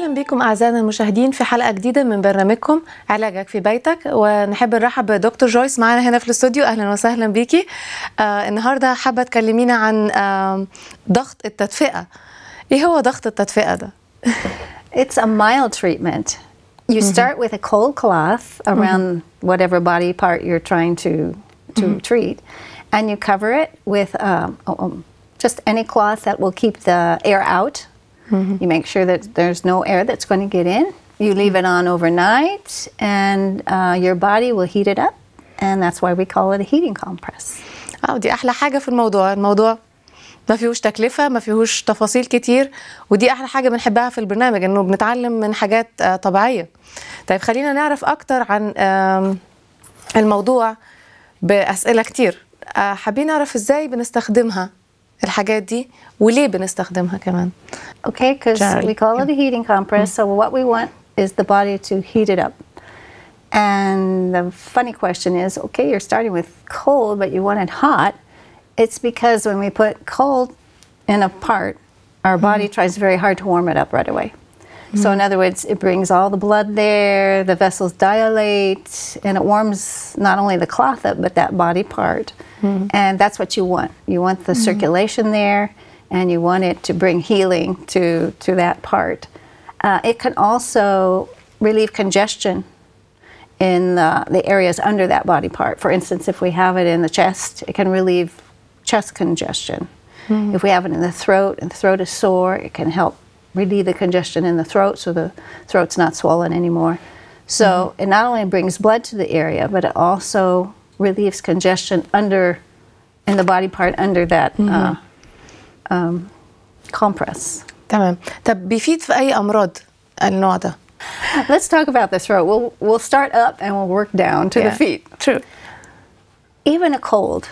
أهلا بكم أعزائنا المشاهدين في حلقة جديدة من برنامجكم علاجك في بيتك، ونحب نرحب بدكتور جويس معنا هنا في الاستوديو. أهلا وسهلا بيكي. النهاردة حابة تكلمينا عن ضغط التدفئة. إيه هو ضغط التدفئة ده؟ It's a mild treatment. You start with a cold cloth around whatever body part you're trying to treat, and you cover it with just any cloth that will keep the air out. You make sure that there's no air that's going to get in. You leave it on overnight, and your body will heat it up, and that's why we call it a heating compress. دي أحلى حاجة في الموضوع ما فيهوش تكلفة، ما فيهوش تفاصيل كتير، ودي أحلى حاجة بنحبها في البرنامج، إنه بنتعلم من حاجات طبيعية. طيب خلينا نعرف أكتر عن الموضوع بأسئلة كتير. حابين نعرف إزاي بنستخدمها الحاجات دي وليه بنستخدمها كمان. Okay, because we call it a heating compress, so what we want is the body to heat it up. And the funny question is, okay, you're starting with cold, but you want it hot. It's because when we put cold in a part, our body tries very hard to warm it up right away. So in other words, it brings all the blood there, the vessels dilate, and it warms not only the cloth up, but that body part. And that's what you want. You want the circulation there, and you want it to bring healing to that part. It can also relieve congestion in the areas under that body part. For instance, if we have it in the chest, it can relieve chest congestion. If we have it in the throat and the throat is sore, it can help relieve the congestion in the throat so the throat's not swollen anymore. So it not only brings blood to the area, but it also relieves congestion in the body part under that compress. تمام. طب بيفيد في أي أمراض النوع ده؟ Let's talk about the throat. We'll start up and we'll work down to the feet. True. Even a cold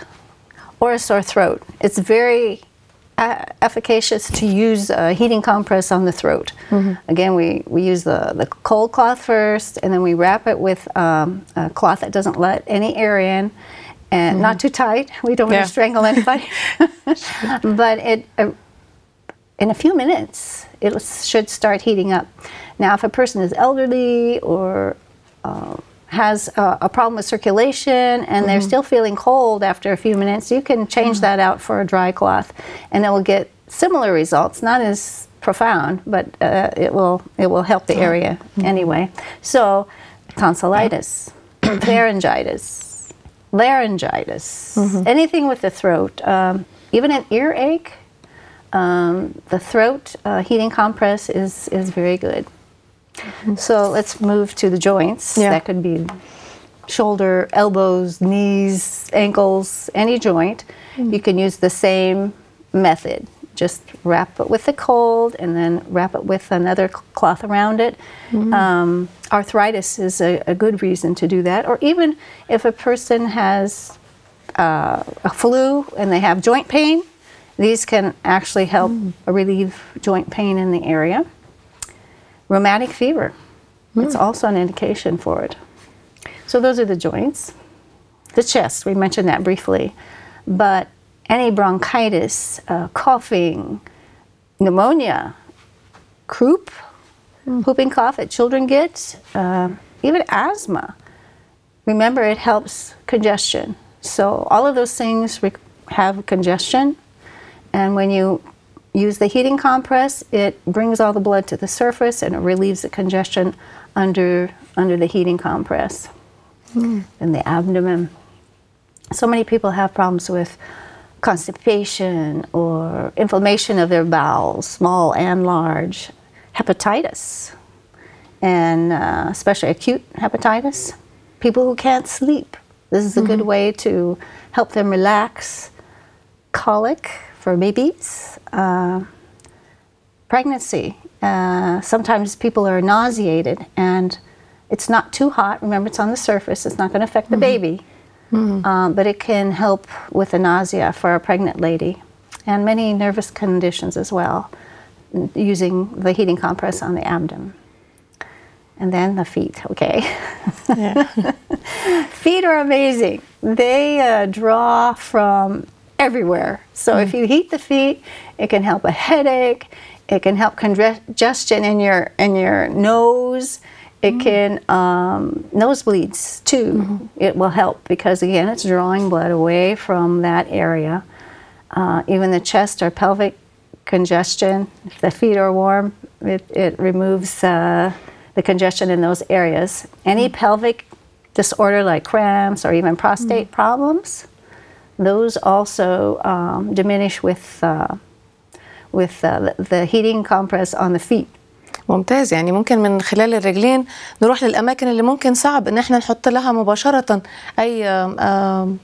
or a sore throat, it's very efficacious to use a heating compress on the throat. Again, we use the cold cloth first, and then we wrap it with a cloth that doesn't let any air in, and not too tight. We don't want to strangle anybody. But in a few minutes, it should start heating up. Now, if a person is elderly or has a problem with circulation and they're still feeling cold after a few minutes, you can change that out for a dry cloth, and it will get similar results, not as profound, but it will help the area anyway. So, tonsillitis, pharyngitis, laryngitis, anything with the throat, even an earache, the throat heating compress is very good. So let's move to the joints. That could be shoulder, elbows, knees, ankles, any joint. You can use the same method. Just wrap it with the cold and then wrap it with another cloth around it. Arthritis is a good reason to do that. Or even if a person has a flu and they have joint pain, these can actually help relieve joint pain in the area. Rheumatic fever, it's also an indication for it. So those are the joints. The chest, we mentioned that briefly. But any bronchitis, coughing, pneumonia, croup, whooping cough that children get, even asthma. Remember, it helps congestion. So all of those things have congestion. And when you use the heating compress, it brings all the blood to the surface and it relieves the congestion under the heating compress. In the abdomen. So many people have problems with constipation or inflammation of their bowels, small and large, hepatitis, and especially acute hepatitis. People who can't sleep. This is a good way to help them relax. Colic for babies. Pregnancy. Sometimes people are nauseated and it's not too hot. Remember, it's on the surface. It's not going to affect the baby. But it can help with the nausea for a pregnant lady and many nervous conditions as well, using the heating compress on the abdomen. And then the feet, okay? Feet are amazing. They draw from everywhere. So if you heat the feet, it can help a headache. It can help congestion in your nose. It can nosebleeds too. It will help because again, it's drawing blood away from that area. Even the chest or pelvic congestion. If the feet are warm, it removes the congestion in those areas. Any pelvic disorder like cramps or even prostate problems, those also diminish with the heating compress on the feet. ممتاز. يعني ممكن من خلال الرجلين نروح للأماكن اللي ممكن صعب إن احنا نحط لها مباشرة أي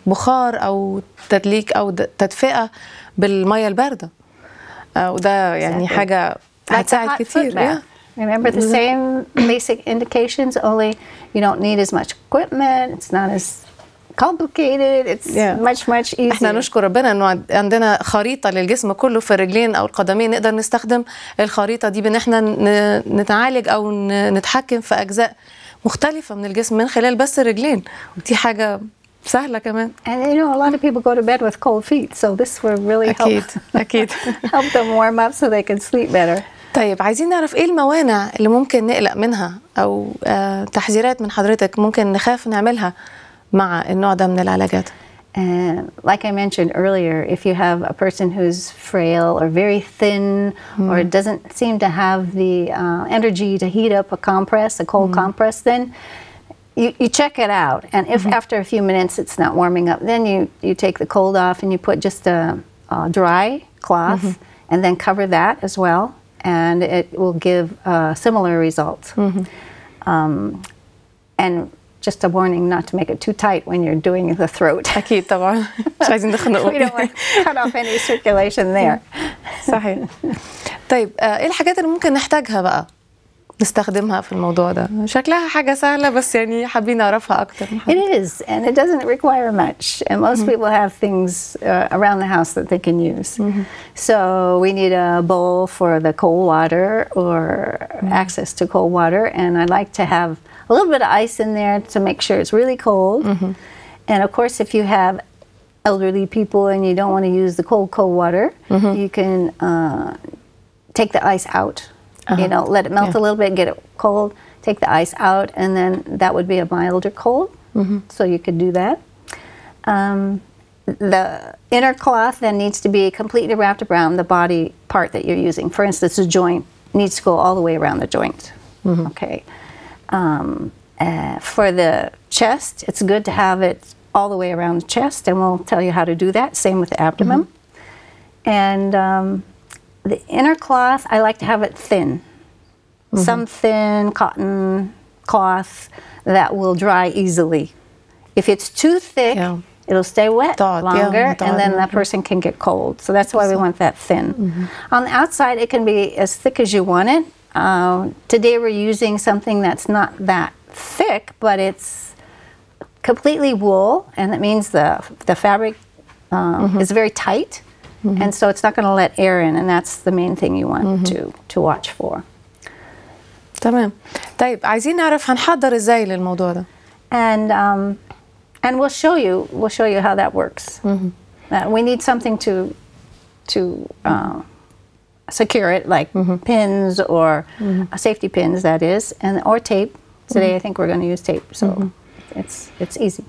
بخار أو تدليك أو تدفئة بالمية الباردة، وده يعني حاجة هتساعد كتير. Remember the same basic indications, only you don't need as much equipment. It's not as complicated. It's much easier. احنا نشكر ربنا انه عندنا خريطة للجسم كله في الرجلين او القدمين، نقدر نستخدم الخريطة دي بان احنا نتعالج او نتحكم في اجزاء مختلفة من الجسم من خلال بس الرجلين، ودي حاجة سهلة كمان. And you know, a lot of people go to bed with cold feet, so this will really أكيد help them warm up so they can sleep better. طيب عايزين نعرف ايه الموانع اللي ممكن نقلق منها او تحذيرات من حضرتك ممكن نخاف نعملها مع النوع ده من العلاجات. Like I mentioned earlier, if you have a person who's frail or very thin or doesn't seem to have the energy to heat up a compress, a cold compress, then you check it out. And if after a few minutes it's not warming up, then you take the cold off and you put just a dry cloth and then cover that as well. And it will give similar results. And just a warning not to make it too tight when you're doing the throat. أكيد طبعا مش عايزين نخنقه. We don't want to cut off any circulation there. صحيح. طيب إيه الحاجات اللي ممكن نحتاجها بقى نستخدمها في الموضوع ده؟ شكلها حاجة سهلة بس يعني حابين نعرفها أكتر. It is, and it doesn't require much. And most people have things around the house that they can use. So we need a bowl for the cold water or access to cold water. And I like to have a little bit of ice in there to make sure it's really cold. And of course, if you have elderly people and you don't want to use the cold water, you can take the ice out. You know, let it melt a little bit, get it cold, take the ice out, and then that would be a milder cold. So you could do that. The inner cloth then needs to be completely wrapped around the body part that you're using. For instance, the joint needs to go all the way around the joint. Okay. For the chest, it's good to have it all the way around the chest, and we'll tell you how to do that. Same with the abdomen. And the inner cloth, I like to have it thin. Some thin cotton cloth that will dry easily. If it's too thick, it'll stay wet longer, and then that person can get cold. So that's why we want that thin. On the outside, it can be as thick as you want it. Today we're using something that's not that thick, but it's completely wool, and that means the fabric is very tight. And so it's not going to let air in, and that's the main thing you want to watch for. تمام. طيب عايزين نعرف هنحضر ازاي للموضوع ده. And we'll show you how that works. We need something to secure it, like pins or safety pins, that is, or tape. Today I think we're going to use tape, so it's easy.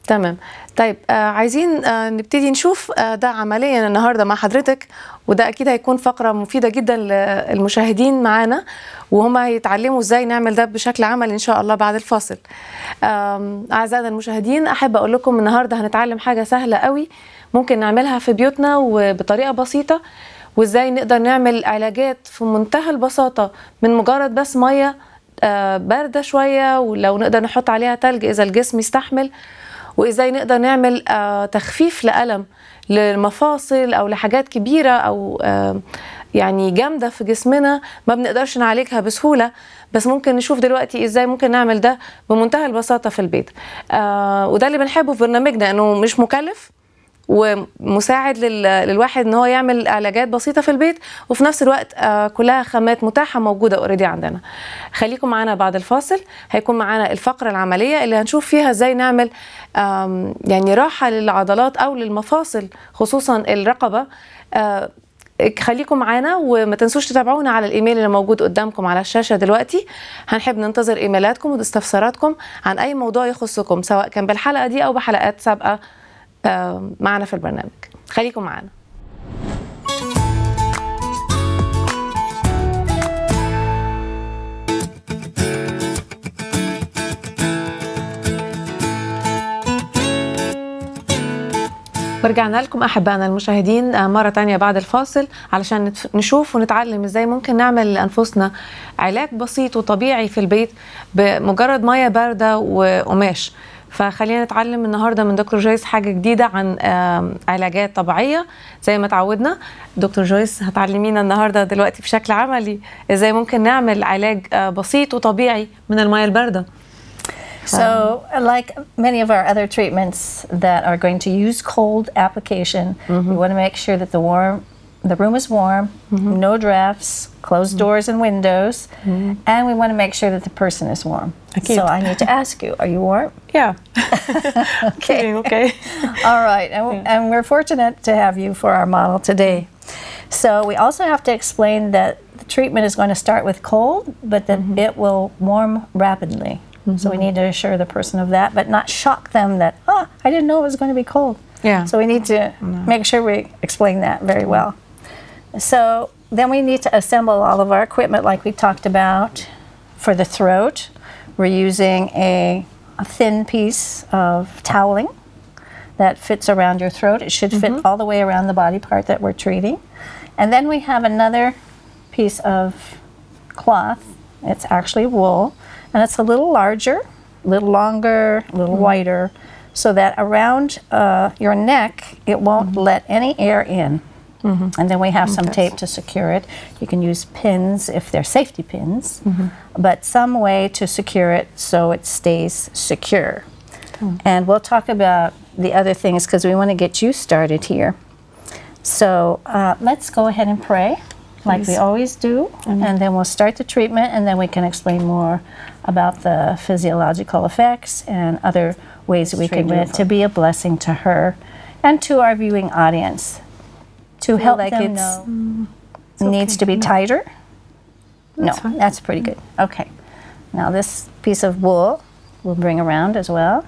تمام. طيب عايزين نبتدي نشوف ده عمليا النهارده مع حضرتك، وده اكيد هيكون فقره مفيده جدا للمشاهدين معانا، وهم هيتعلموا ازاي نعمل ده بشكل عملي ان شاء الله بعد الفاصل. اعزائنا المشاهدين، احب اقول لكم النهارده هنتعلم حاجه سهله قوي ممكن نعملها في بيوتنا وبطريقه بسيطه، وازاي نقدر نعمل علاجات في منتهى البساطه من مجرد بس ميه بارده شويه، ولو نقدر نحط عليها تلج اذا الجسم يستحمل، وإزاي نقدر نعمل تخفيف لألم للمفاصل أو لحاجات كبيرة أو يعني جامدة في جسمنا ما بنقدرش نعالجها بسهولة، بس ممكن نشوف دلوقتي إزاي ممكن نعمل ده بمنتهى البساطة في البيت. وده اللي بنحبه في برنامجنا، إنه مش مكلف ومساعد للواحد ان هو يعمل علاجات بسيطه في البيت، وفي نفس الوقت كلها خامات متاحه موجوده اوريدي عندنا. خليكم معانا بعد الفاصل، هيكون معانا الفقره العمليه اللي هنشوف فيها ازاي نعمل يعني راحه للعضلات او للمفاصل، خصوصا الرقبه، خليكم معانا وما تنسوش تتابعونا على الايميل اللي موجود قدامكم على الشاشة دلوقتي. هنحب ننتظر ايميلاتكم واستفساراتكم عن اي موضوع يخصكم، سواء كان بالحلقة دي او بحلقات سابقة معنا في البرنامج. خليكم معانا. ورجعنا لكم أحبائنا المشاهدين مرة تانية بعد الفاصل علشان نشوف ونتعلم إزاي ممكن نعمل لأنفسنا علاج بسيط وطبيعي في البيت بمجرد مية باردة وقماش. فخلينا نتعلم النهاردة من دكتور جويس حاجة جديدة عن علاجات طبيعية زي ما تعودنا. دكتور جويس هتعلمينا النهاردة دلوقتي بشكل عملي إزاي ممكن نعمل علاج بسيط وطبيعي من المية الباردة. So, like many of our other treatments that are going to use cold application, we want to make sure that the room is warm, no drafts, closed doors and windows, and we want to make sure that the person is warm. So I need to ask you, are you warm? Yeah. Okay. Okay. All right, and we're fortunate to have you for our model today. So we also have to explain that the treatment is going to start with cold, but that it will warm rapidly. So we need to assure the person of that, but not shock them that, I didn't know it was going to be cold. Yeah. So we need to make sure we explain that very well. So then we need to assemble all of our equipment like we talked about. For the throat, we're using a thin piece of toweling that fits around your throat. It should fit all the way around the body part that we're treating. And then we have another piece of cloth. It's actually wool. And it's a little larger, a little longer, a little wider, so that around your neck, it won't let any air in. And then we have some tape to secure it. You can use pins if they're safety pins, but some way to secure it so it stays secure. And we'll talk about the other things because we want to get you started here. So let's go ahead and pray. Like we always do, and then we'll start the treatment, and then we can explain more about the physiological effects and other ways we can do it to be a blessing to her and to our viewing audience, to help them know it needs to be tighter. No, that's pretty good. Okay, now this piece of wool we'll bring around as well.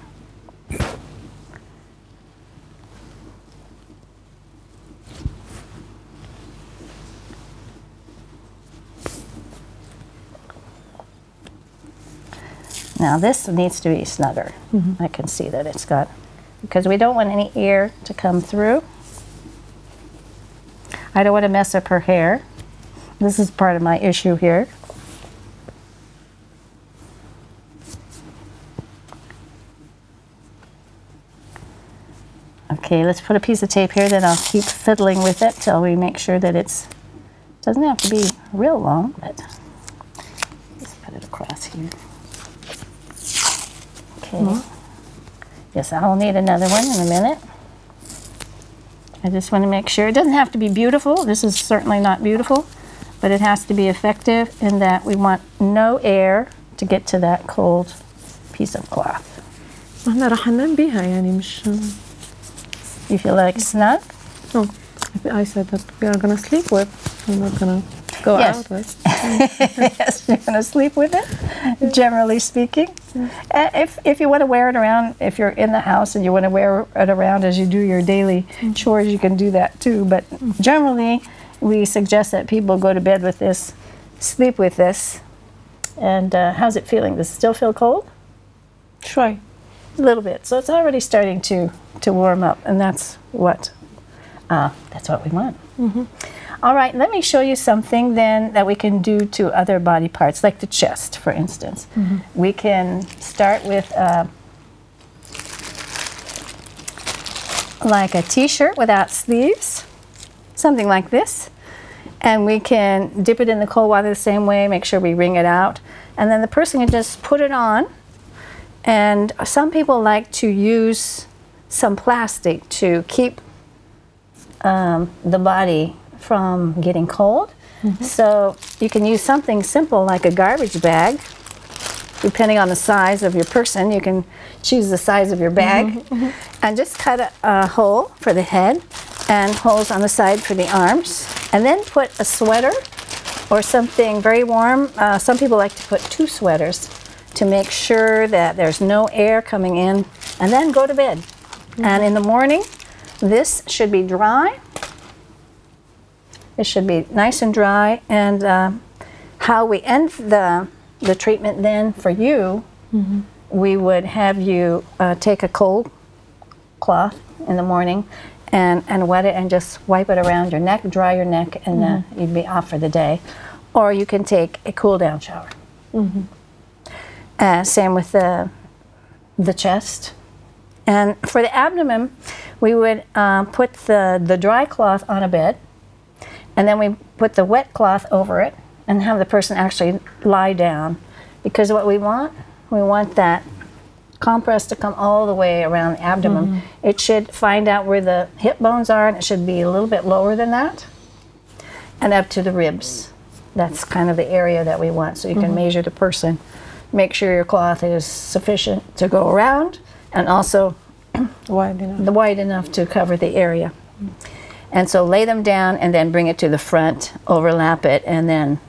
Now this needs to be snugger. I can see that it's got, because we don't want any air to come through. I don't want to mess up her hair. This is part of my issue here. Okay, let's put a piece of tape here, then I'll keep fiddling with it till we make sure that it's, doesn't have to be real long, but let's put it across here. Okay. Yes, I'll need another one in a minute. I just want to make sure. It doesn't have to be beautiful. This is certainly not beautiful, but it has to be effective in that we want no air to get to that cold piece of cloth. احنا راح ننام بيها يعني مش. You feel like snug? No, I said that we are gonna sleep with. We're not gonna go out with. Yes, you're gonna sleep with it. Generally speaking, if you want to wear it around, if you're in the house and you want to wear it around as you do your daily chores, you can do that too. But generally, we suggest that people go to bed with this, sleep with this. And how's it feeling? Does it still feel cold? Try. A little bit. So it's already starting to warm up, and that's what we want. All right, let me show you something then that we can do to other body parts, like the chest, for instance. We can start with like a t-shirt without sleeves, something like this. And we can dip it in the cold water the same way, make sure we wring it out. And then the person can just put it on. And some people like to use some plastic to keep the body from getting cold. So you can use something simple like a garbage bag. Depending on the size of your person, you can choose the size of your bag and just cut a hole for the head and holes on the side for the arms. And then put a sweater or something very warm. Some people like to put 2 sweaters to make sure that there's no air coming in, and then go to bed. And in the morning, this should be dry. It should be nice and dry. And how we end the treatment then for you, we would have you take a cold cloth in the morning and wet it and just wipe it around your neck, dry your neck, and you'd be off for the day. Or you can take a cool down shower. Same with the chest. And for the abdomen, we would put the dry cloth on a bed, and then we put the wet cloth over it and have the person actually lie down. Because what we want that compress to come all the way around the abdomen. It should find out where the hip bones are, and it should be a little bit lower than that, and up to the ribs. That's kind of the area that we want. So you can measure the person, make sure your cloth is sufficient to go around, and also wide enough to cover the area. And so lay them down and then bring it to the front, overlap it, and then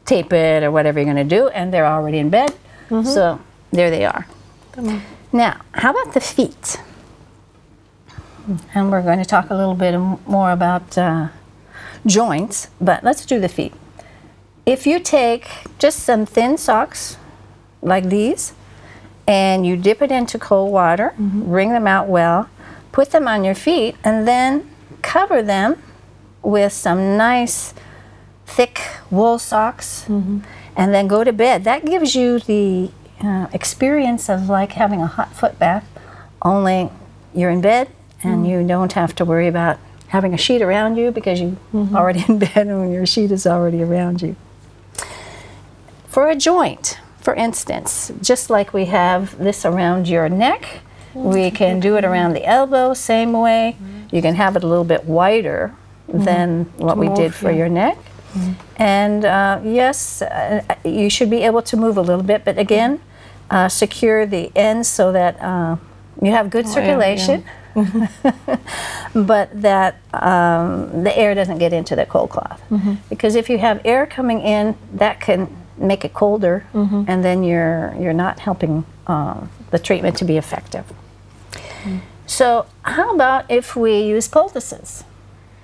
tape it or whatever you're going to do, and they're already in bed. So there they are. Now, how about the feet? And we're going to talk a little bit more about joints, but let's do the feet. If you take just some thin socks like these, and you dip it into cold water, wring them out well, put them on your feet, and then cover them with some nice thick wool socks, and then go to bed. That gives you the experience of like having a hot foot bath, only you're in bed and you don't have to worry about having a sheet around you because you're already in bed and your sheet is already around you. For a joint, for instance, just like we have this around your neck, we can do it around the elbow, same way. You can have it a little bit wider than what we did for your neck. And yes, you should be able to move a little bit, but again, secure the ends so that you have good circulation, but that the air doesn't get into the cold cloth. Because if you have air coming in, that can make it colder, and then you're not helping the treatment to be effective. So how about if we use poultices?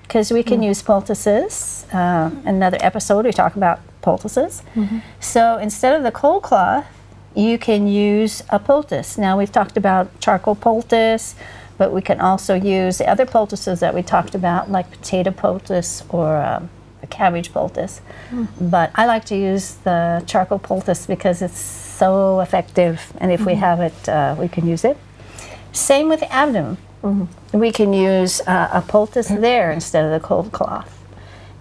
Because we can use poultices. Another episode we talk about poultices. So instead of the cold cloth, you can use a poultice. Now we've talked about charcoal poultice, but we can also use the other poultices that we talked about, like potato poultice or a cabbage poultice. But I like to use the charcoal poultice because it's so effective, and if we have it, we can use it. Same with the abdomen. We can use a poultice there instead of the cold cloth.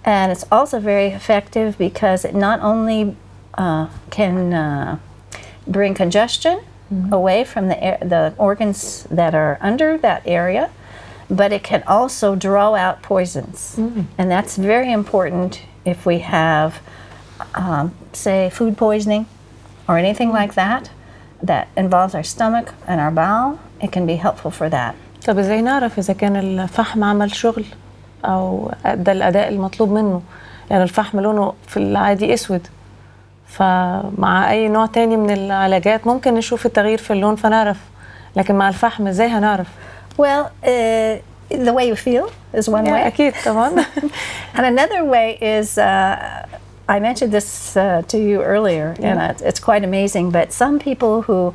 And it's also very effective because it not only can bring congestion away from the organs that are under that area, but it can also draw out poisons. And that's very important if we have, say, food poisoning or anything like that that involves our stomach and our bowel. It can be helpful for that. طب ازاي نعرف اذا كان الفحم عمل شغل او ادى الاداء المطلوب منه؟ يعني الفحم لونه في العادي اسود، فمع اي نوع تاني من العلاجات ممكن نشوف التغيير في اللون فنعرف، لكن مع الفحم ازاي هنعرف؟ Well, the way you feel is one way. اكيد طبعا. And another way is I mentioned this to you earlier, and it's quite amazing, but some people who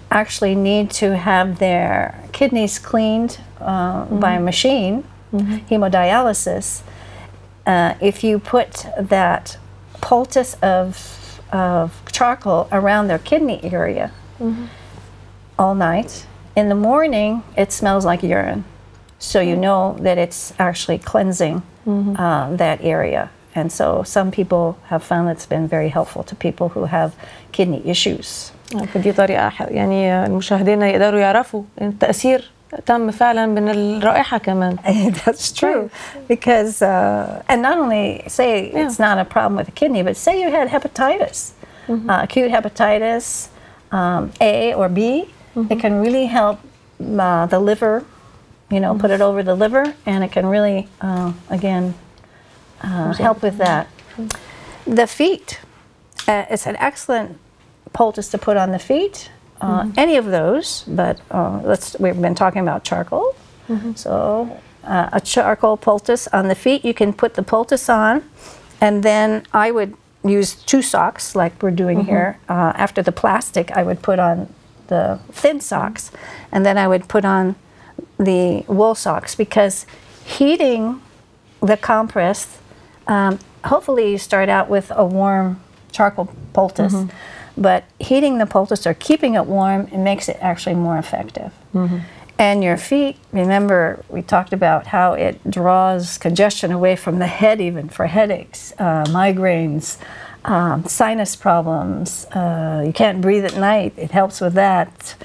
actually need to have their kidneys cleaned by a machine, hemodialysis, if you put that poultice of charcoal around their kidney area all night, in the morning it smells like urine. So you know that it's actually cleansing that area. And so some people have found it's been very helpful to people who have kidney issues. فدي طريقة يعني المشاهدين يقدروا يعرفوا إن التأثير تم فعلا من الرائحة كمان. That's true. Because, and not only say it's not a problem with the kidney, but say you had hepatitis, acute hepatitis A or B, it can really help the liver you know, put it over the liver, and it can really, again, help with that. The feet, it's an excellent poultice to put on the feet. Any of those, but we've been talking about charcoal. So a charcoal poultice on the feet, you can put the poultice on, and then I would use 2 socks like we're doing here. After the plastic, I would put on the thin socks, and then I would put on the wool socks, because heating the compress, hopefully you start out with a warm charcoal poultice, but heating the poultice or keeping it warm, it makes it actually more effective. And your feet, remember we talked about how it draws congestion away from the head, even for headaches, migraines, sinus problems. You can't breathe at night, it helps with that.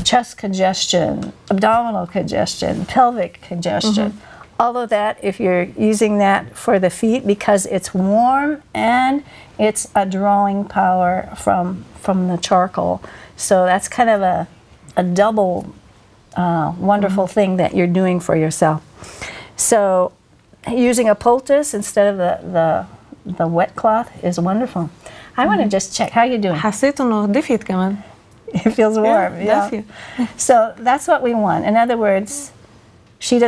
Chest congestion, abdominal congestion, pelvic congestion. All of that, if you're using that for the feet, because it's warm and it's a drawing power from the charcoal. So that's kind of a double wonderful thing that you're doing for yourself. So using a poultice instead of the wet cloth is wonderful. I want to just check, how you doing? حسيت إنه دفيت كمان. It feels warm. Yeah. So that's what we want. In other words, you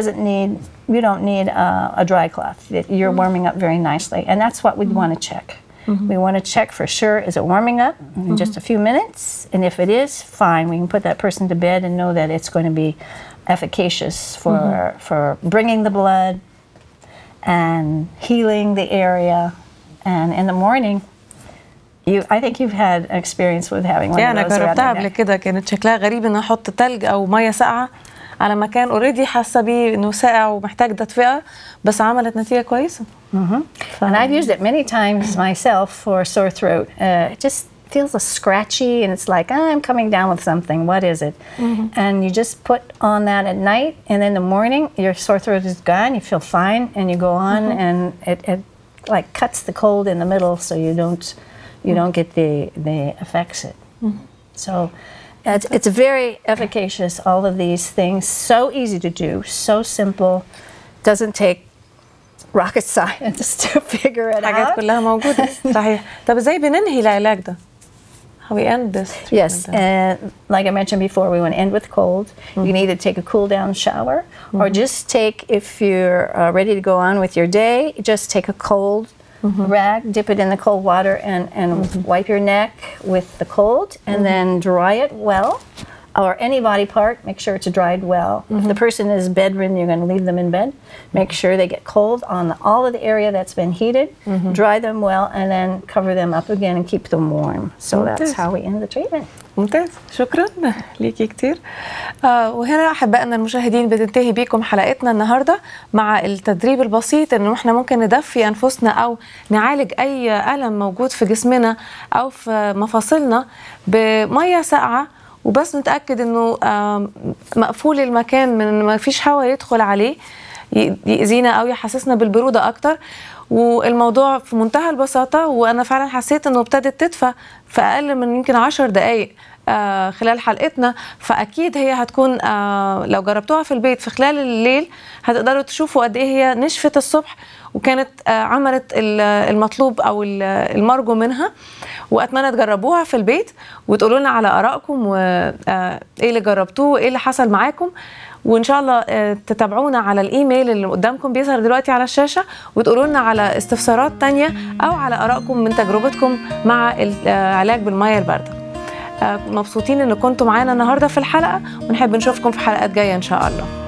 don't need a dry cloth. You're warming up very nicely, and that's what we'd want to check. We want to check for sure, is it warming up in just a few minutes? And if it is, fine, we can put that person to bed and know that it's going to be efficacious for bringing the blood and healing the area. And in the morning, I think you've had experience with having one of those. أنا جربتها قبل كده، كانت شكلها غريب إن أحط تلج أو مية ساقعة على مكان اوريدي حاسة بيه إنه ساقع ومحتاج تدفئة، بس عملت نتيجة كويسة. And I've used it many times myself for sore throat. It just feels scratchy, and it's like, I'm coming down with something. What is it? And you just put on that at night, and in the morning, your sore throat is gone. You feel fine, and you go on, and it like cuts the cold in the middle, so you don't get the effects. So it's very efficacious. All of these things, so easy to do, so simple, doesn't take rocket science to figure it out. حاجات كلها موجودة. صحيح. طب ازاي بننهي العلاج ده? How we end this? Yes, and like I mentioned before, we want to end with cold. You can either take a cool down shower, or just take, if you're ready to go on with your day, just take a cold rag, dip it in the cold water, and wipe your neck with the cold, and then dry it well. Or any body part, make sure it's dried well. If the person is bedridden, you're going to leave them in bed. Make sure they get cold on all of the area that's been heated. Dry them well, and then cover them up again and keep them warm. So that's how we end the treatment. ممتاز، شكرا ليكي كتير. وهنا أحبائنا المشاهدين بتنتهي بيكم حلقتنا النهاردة مع التدريب البسيط إنه إحنا ممكن ندفي أنفسنا أو نعالج أي ألم موجود في جسمنا أو في مفاصلنا بمية ساقعة، وبس نتأكد إنه مقفول المكان من ما فيش هواء يدخل عليه يأذينا أو يحسسنا بالبرودة أكتر. والموضوع في منتهى البساطة، وأنا فعلا حسيت إنه ابتدت تدفى في أقل من يمكن 10 دقايق خلال حلقتنا. فأكيد هي هتكون لو جربتوها في البيت في خلال الليل هتقدروا تشوفوا قد إيه هي نشفت الصبح وكانت عملت المطلوب أو المرجو منها. وأتمنى تجربوها في البيت وتقولوا لنا على آرائكم وإيه اللي جربتوه وإيه اللي حصل معاكم. وإن شاء الله تتابعونا على الإيميل اللي قدامكم بيظهر دلوقتي على الشاشة، وتقولوا لنا على استفسارات تانية أو على آرائكم من تجربتكم مع العلاج بالمية الباردة. مبسوطين إن كنتوا معانا النهاردة في الحلقة، ونحب نشوفكم في حلقات جاية إن شاء الله.